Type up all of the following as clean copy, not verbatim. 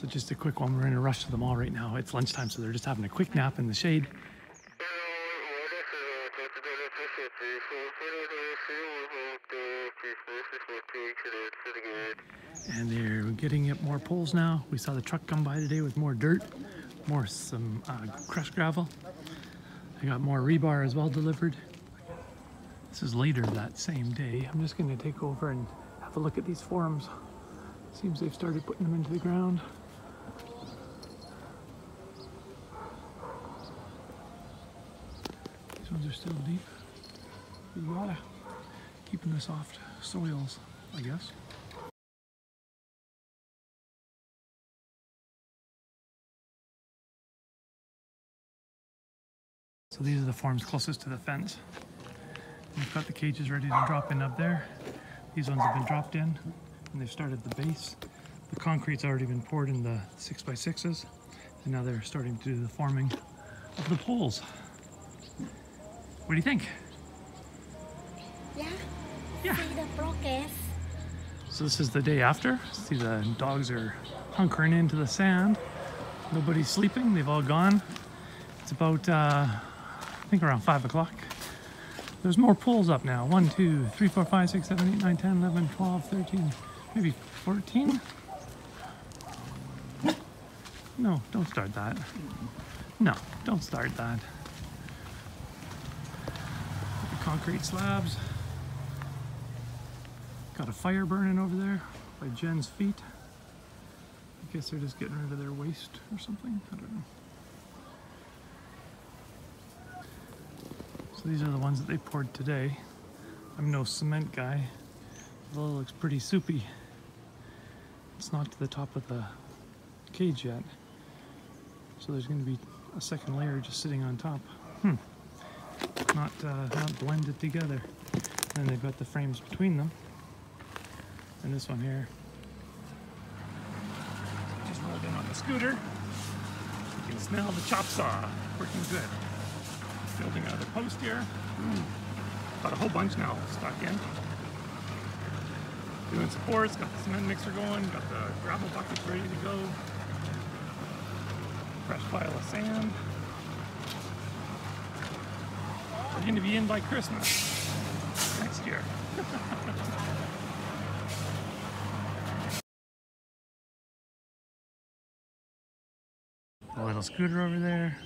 So just a quick one, we're in a rush to the mall right now. It's lunchtime, so they're just having a quick nap in the shade. And they're getting up more poles now. We saw the truck come by today with more dirt, some crushed gravel. They got more rebar as well delivered. This is later that same day. I'm just going to take over and have a look at these forms. Seems they've started putting them into the ground. These ones are still deep. You gotta keep them in the soft soils, I guess. So these are the forms closest to the fence. We've got the cages ready to drop in up there. These ones have been dropped in and they've started the base. The concrete's already been poured in the 6x6s and now they're starting to do the forming of the poles. What do you think? Yeah. See the progress. So this is the day after. See, the dogs are hunkering into the sand. Nobody's sleeping, they've all gone. It's about, I think around 5 o'clock. There's more poles up now. 1, 2, 3, 4, 5, 6, 7, 8, 9, 10, 11, 12, 13, maybe 14? No, don't start that. No, don't start that. The concrete slabs. Got a fire burning over there by Jen's feet. I guess they're just getting rid of their waste or something. I don't know. So these are the ones that they poured today. I'm no cement guy. It all looks pretty soupy. It's not to the top of the cage yet. So there's going to be a second layer just sitting on top. Not blended together. And they've got the frames between them. And this one here. Just rolled in on the scooter. You can smell the chop saw. Working good. Building another post here. Got a whole bunch now stuck in. Doing supports, got the cement mixer going, got the gravel buckets ready to go. Fresh pile of sand. We're going to be in by Christmas next year. A little scooter over there.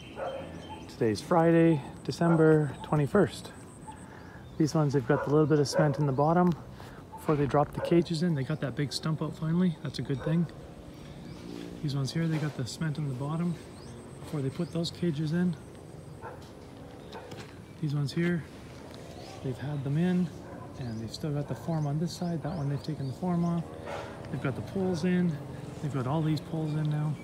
Today's Friday, December 21st. These ones, they've got the little bit of cement in the bottom. Before they drop the cages in, they got that big stump out finally. That's a good thing. These ones here, they got the cement in the bottom before they put those cages in. These ones here, they've had them in and they've still got the form on this side. That one, they've taken the form off. They've got the poles in. They've got all these poles in now.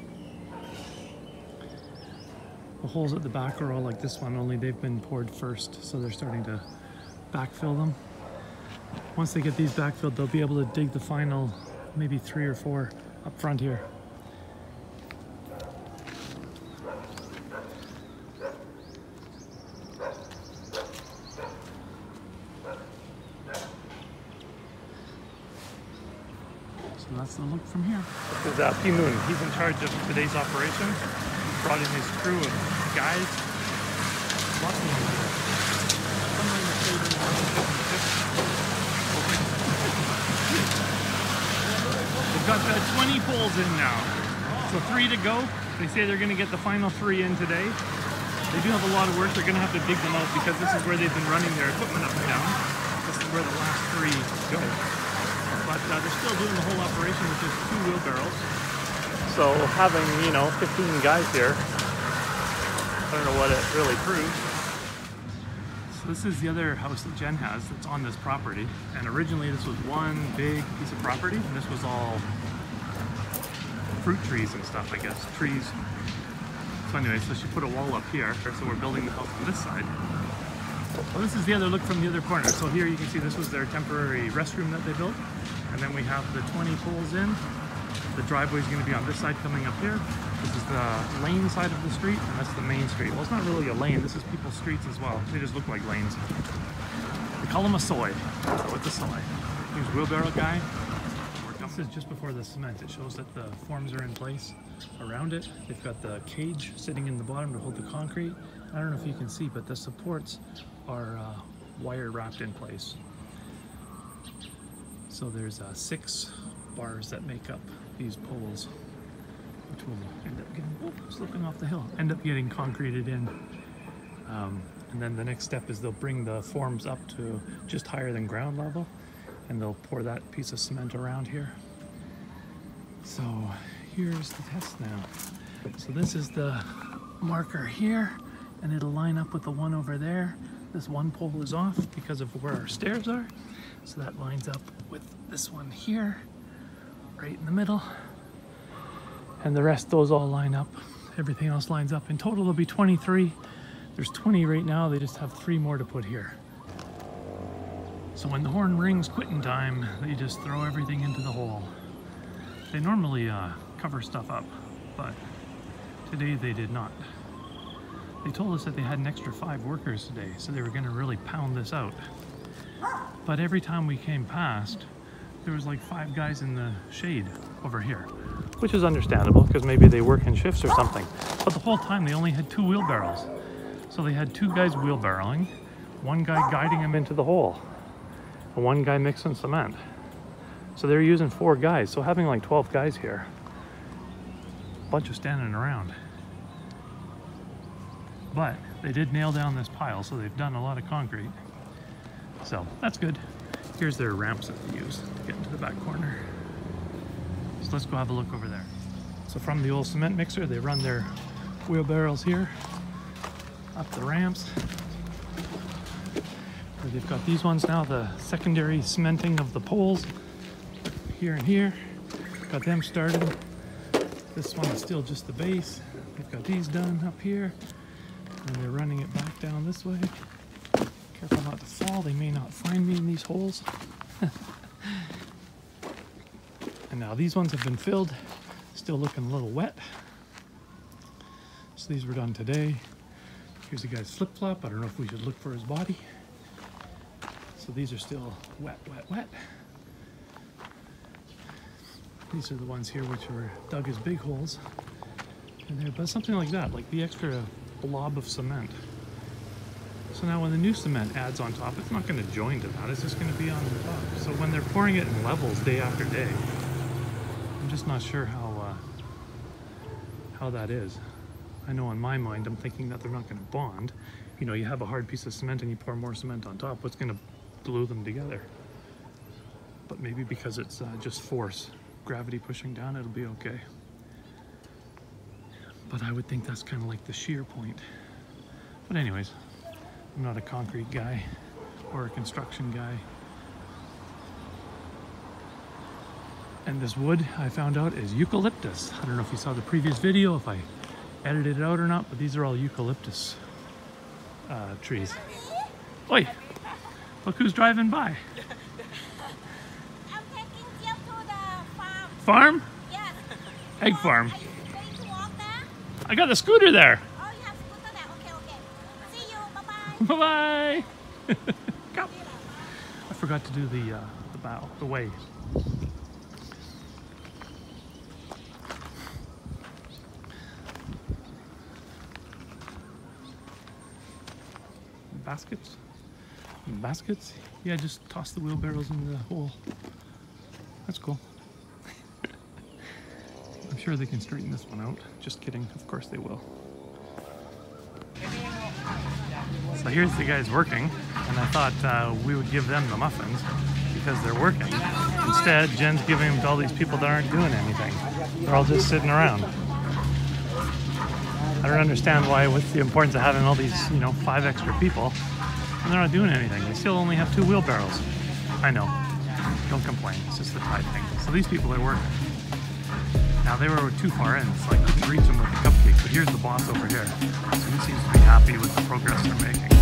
The holes at the back are all like this one, only they've been poured first, so they're starting to backfill them. Once they get these backfilled, they'll be able to dig the final maybe 3 or 4 up front here. So that's the look from here. This is P-Moon. He's in charge of today's operation. Brought in his crew of guys. Lots of them here. They've got 20 poles in now. So 3 to go. They say they're going to get the final 3 in today. They do have a lot of work. They're going to have to dig them out because this is where they've been running their equipment up and down. This is where the last 3 go. But they're still doing the whole operation, which is 2 wheelbarrows. So having, 15 guys here, I don't know what it really proves. So this is the other house that Jen has that's on this property. And originally this was one big piece of property, and this was all fruit trees and stuff, I guess, trees. So anyway, so she put a wall up here, so we're building the house on this side. Well, this is the other look from the other corner. So here you can see this was their temporary restroom that they built. And then we have the 20 poles in. The driveway is going to be on this side coming up here. This is the lane side of the street, and that's the main street. Well, it's not really a lane. This is people's streets as well. They just look like lanes. We call them a soy. So it's a soy. Here's wheelbarrow guy. We're coming This is just before the cement. It shows that the forms are in place around it. They've got the cage sitting in the bottom to hold the concrete. I don't know if you can see, but the supports are wire wrapped in place. So there's 6 bars that make up these poles, which will end up getting, slipping off the hill, end up getting concreted in. And then the next step is they'll bring the forms up to just higher than ground level, and they'll pour that piece of cement around here. So here's the test now. So this is the marker here, and it'll line up with the one over there. This one pole is off because of where our stairs are. So that lines up with this one here, right in the middle. And the rest, those all line up. Everything else lines up. In total, there'll be 23. There's 20 right now. They just have 3 more to put here. So when the horn rings quitting time, they just throw everything into the hole. They normally cover stuff up, but today they did not. They told us that they had an extra 5 workers today, so they were going to really pound this out. But every time we came past, there was like 5 guys in the shade over here, which is understandable because maybe they work in shifts or something. But the whole time they only had 2 wheelbarrows. So they had 2 guys wheelbarrowing, 1 guy guiding them into the hole, and 1 guy mixing cement. So they're using 4 guys. So having like 12 guys here, a bunch of standing around. But they did nail down this pile, so they've done a lot of concrete. So that's good. Here's their ramps that they use to get into the back corner. So let's go have a look over there. So from the old cement mixer, they run their wheelbarrows here, up the ramps. They've got these ones now, the secondary cementing of the poles here and here. Got them started. This one is still just the base. They've got these done up here, and they're running it back down this way. Careful not to fall, they may not find me in these holes. And now these ones have been filled, still looking a little wet. So these were done today. Here's the guy's flip-flop. I don't know if we should look for his body. So these are still wet, wet, wet. These are the ones here which were dug as big holes. And there, but something like that, like the extra blob of cement. So now when the new cement adds on top, it's not going to join to that, it's just going to be on the top. So when they're pouring it in levels day after day, I'm just not sure how that is. I know in my mind, I'm thinking that they're not going to bond. You know, you have a hard piece of cement and you pour more cement on top, what's going to glue them together? But maybe because it's just force, gravity pushing down, it'll be okay. But I would think that's kind of like the shear point. But anyways, I'm not a concrete guy or a construction guy. And this wood, I found out, is eucalyptus. I don't know if you saw the previous video, if I edited it out or not, but these are all eucalyptus trees. Oi! Look who's driving by. I'm taking you to the farm. Farm? Yes. Egg farm. Are you going to walk there? I got the scooter there. Oh, you have scooter there. Okay, okay. See you. Bye-bye. Bye-bye. Come. I forgot to do the bow, the way. Baskets? Baskets? Yeah, just toss the wheelbarrows in the hole. That's cool. I'm sure they can straighten this one out. Just kidding, of course they will. So here's the guys working, and I thought we would give them the muffins because they're working. Instead, Jen's giving them to all these people that aren't doing anything. They're all just sitting around. I don't understand why, what's the importance of having all these, 5 extra people, and they're not doing anything. They still only have 2 wheelbarrows. I know. Don't complain. It's just the tide thing. So these people are working. Now they were too far in, so I couldn't reach them with the cupcake, but here's the boss over here. So he seems to be happy with the progress they're making.